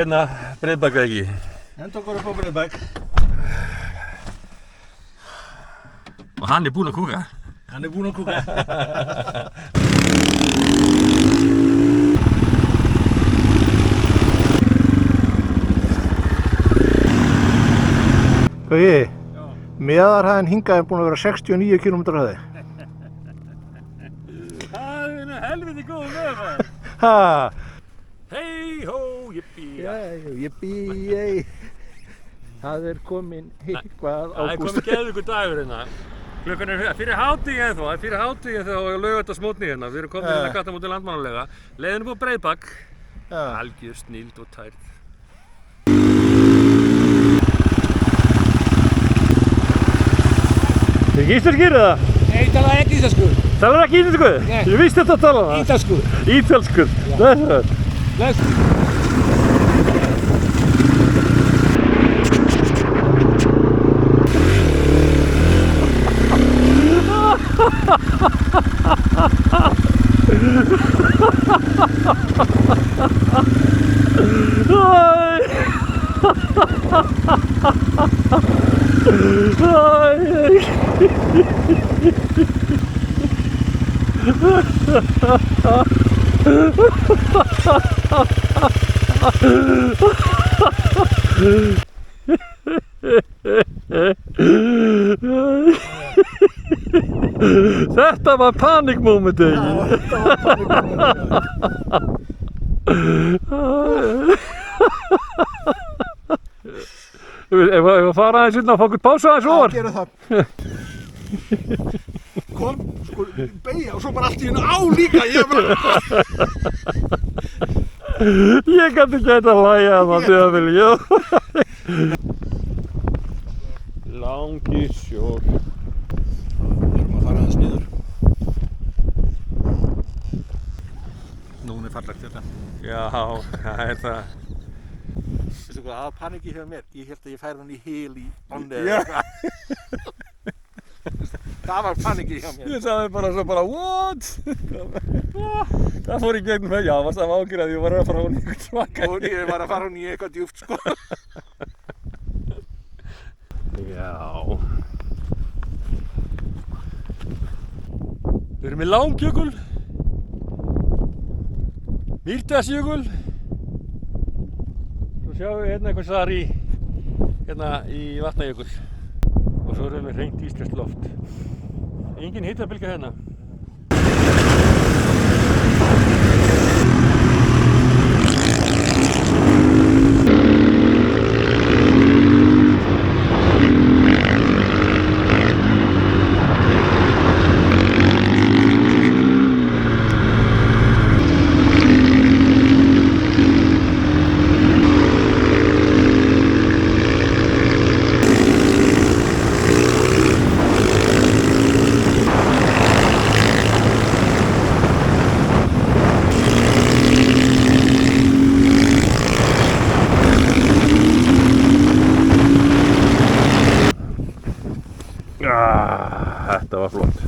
Hérna, Breiðbak eða ekki? Henda okkur upp á Breiðbak. Og hann er búinn að kúka. Hann er búinn að kúka. Gauji, meðarhæðin hingað er búinn að vera 69 km hraði. Það er helviti góð meðarhæð. Ha! Hei hó, jippi. Jippi, jei. Það er komin eitthvað ágúst. Það er komin geðveikur dagur hérna. Klukkan er fyrir hádegi ennþá, það er fyrir hádegi ennþá og laugardagsmótni hérna. Við erum komin hérna gattamóti landmannalega. Leiðin upp á Breiðbak. Algjör snilld og tærð. Er ekki íslenskir eða? Nei, ég tala ekki íslensku. Talar ekki íslensku? Nei. Ég vissi þetta að tala það. Ítalsku. Ítalskur. Blessaður. Bless. Þetta var panikmomentið. Ef að fara aðeins inn og fá okkur pásu aðeins ofar. Já, gerum það. Kom, sko, beigja og svo bara allt í hennu á líka. Ég gæti ekki að hlæja að maður þegar vilja. Langisjór. Við erum að fara aðeins niður. Núna er fallegt þetta. Já, það er það. Veistu hvað, það var panikið hjá mér. Ég held að ég færi hann í hel í ánni eða eitthvað. Það var panikið hjá mér. Ég sagði bara svo what? Það fór í gegnum það, já, varst það ágjur að ég var að fara hún í eitthvað svaka. Og ég var að fara hún í eitthvað djúpt, sko. Já. Við erum í Langjökul. Mýrdalsjökul. Svo sjáum við hérna eitthvað staðar í Vatnajökul. Og svo erum við hreint íslenskt loft. Engin hitabylgja hérna. Þetta var flott.